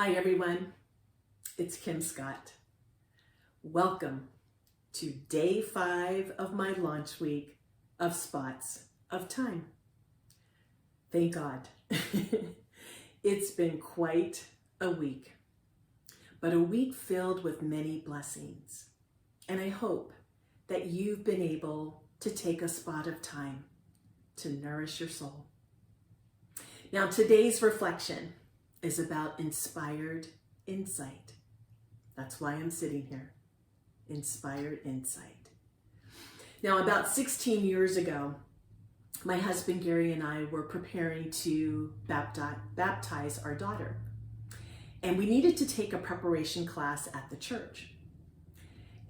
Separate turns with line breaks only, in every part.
Hi everyone, it's Kim Scott. Welcome to day 5 of my launch week of Spots of Time. Thank God. It's been quite a week, but a week filled with many blessings. And I hope that you've been able to take a spot of time to nourish your soul. Now, today's reflection is about inspired insight. That's why I'm sitting here. Inspired insight. Now, about 16 years ago, my husband Gary and I were preparing to baptize our daughter. And we needed to take a preparation class at the church.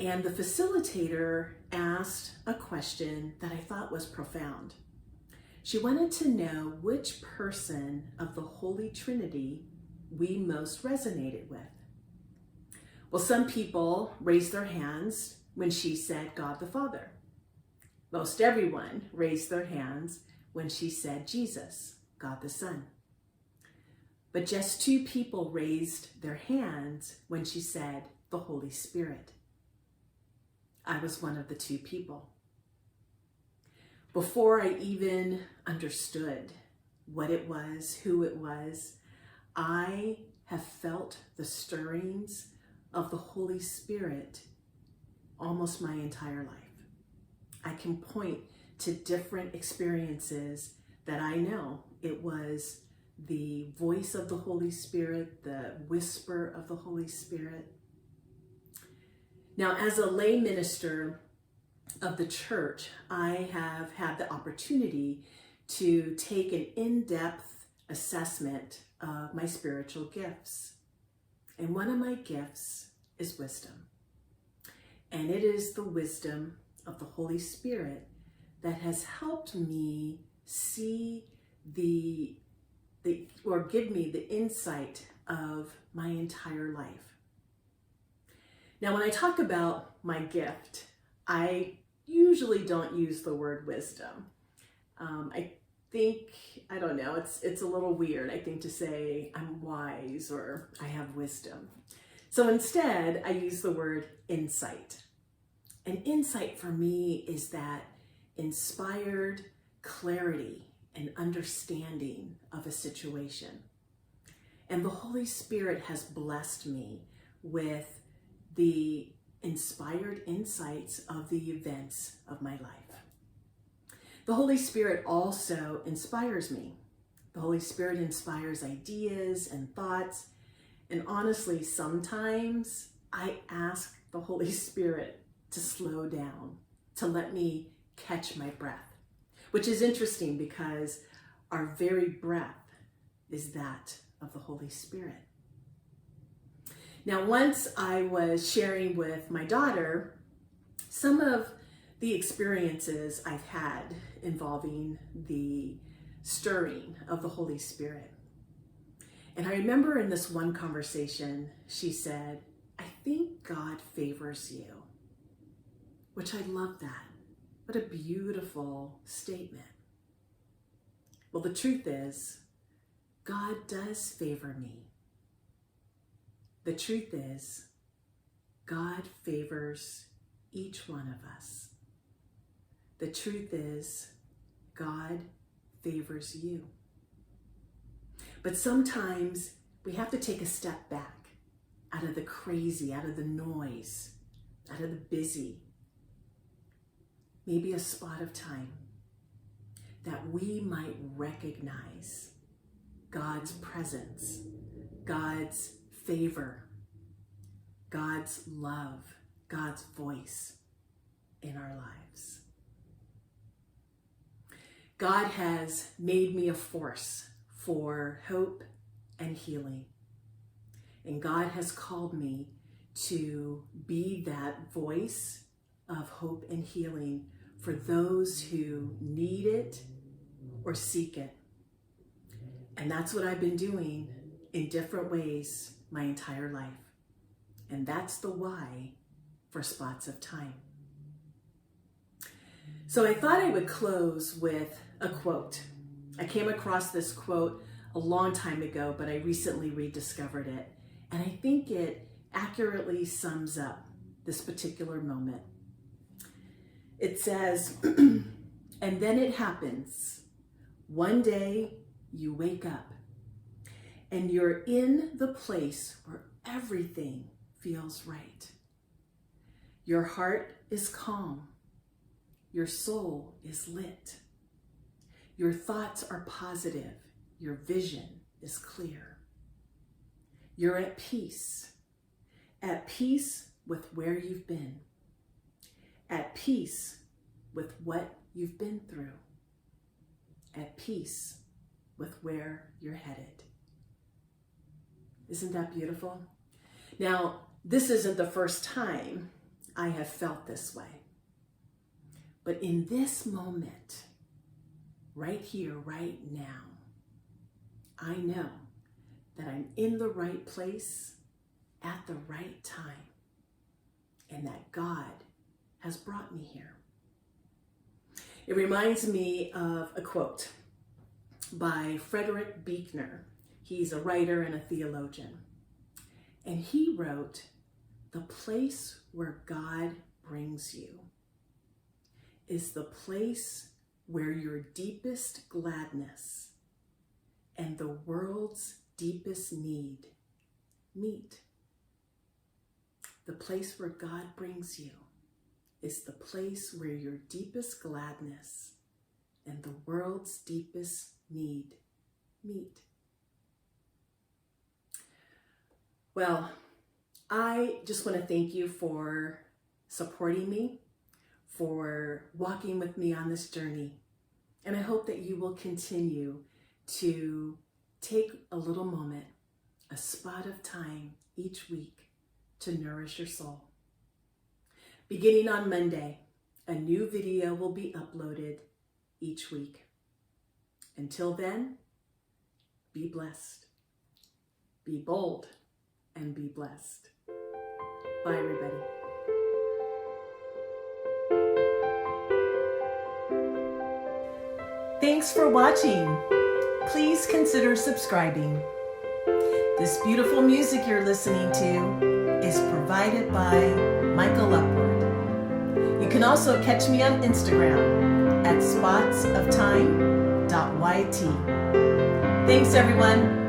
And the facilitator asked a question that I thought was profound. She wanted to know which person of the Holy Trinity we most resonated with. Well, some people raised their hands when she said God the Father. Most everyone raised their hands when she said Jesus, God the Son. But just 2 people raised their hands when she said the Holy Spirit. I was one of the 2 people. Before I even understood what it was, who it was, I have felt the stirrings of the Holy Spirit almost my entire life. I can point to different experiences that I know it was the voice of the Holy Spirit, the whisper of the Holy Spirit. Now, as a lay minister of the church, I have had the opportunity to take an in-depth assessment of my spiritual gifts. And one of my gifts is wisdom. And it is the wisdom of the Holy Spirit that has helped me see or give me the insight of my entire life. Now, when I talk about my gift, I usually don't use the word wisdom. I don't know, it's a little weird, I think, to say I'm wise or I have wisdom. So instead, I use the word insight. And insight for me is that inspired clarity and understanding of a situation. And the Holy Spirit has blessed me with the inspired insights of the events of my life. The Holy Spirit also inspires me. The Holy Spirit inspires ideas and thoughts. And honestly, sometimes I ask the Holy Spirit to slow down, to let me catch my breath, which is interesting because our very breath is that of the Holy Spirit. Now, once I was sharing with my daughter some of the experiences I've had involving the stirring of the Holy Spirit. And I remember in this one conversation, she said, I think God favors you, which I love that. What a beautiful statement. Well, the truth is, God does favor me. The truth is, God favors each one of us. The truth is, God favors you. But sometimes we have to take a step back out of the crazy, out of the noise, out of the busy. Maybe a spot of time that we might recognize God's presence, God's favor, God's love, God's voice in our lives. God has made me a force for hope and healing. And God has called me to be that voice of hope and healing for those who need it or seek it. And that's what I've been doing in different ways my entire life. And that's the why for Spots of Time. So I thought I would close with a quote. I came across this quote a long time ago, but I recently rediscovered it. And I think it accurately sums up this particular moment. It says, and then it happens. One day you wake up and you're in the place where everything feels right. Your heart is calm. Your soul is lit. Your thoughts are positive. Your vision is clear. You're at peace with where you've been, at peace with what you've been through, at peace with where you're headed. Isn't that beautiful? Now, this isn't the first time I have felt this way, but in this moment, right here, right now, I know that I'm in the right place at the right time, and that God has brought me here. It reminds me of a quote by Frederick Buechner. He's a writer and a theologian. And he wrote, "The place where God brings you is the place where your deepest gladness and the world's deepest need meet." The place where God brings you is the place where your deepest gladness and the world's deepest need meet. Well, I just want to thank you for supporting me, for walking with me on this journey. And I hope that you will continue to take a little moment, a spot of time each week to nourish your soul. Beginning on Monday, a new video will be uploaded each week. Until then, be blessed, be bold, and be blessed. Bye, everybody. Thanks for watching. Please consider subscribing. This beautiful music you're listening to is provided by Michael Upward. You can also catch me on Instagram at spotsoftime.yt. Thanks, everyone.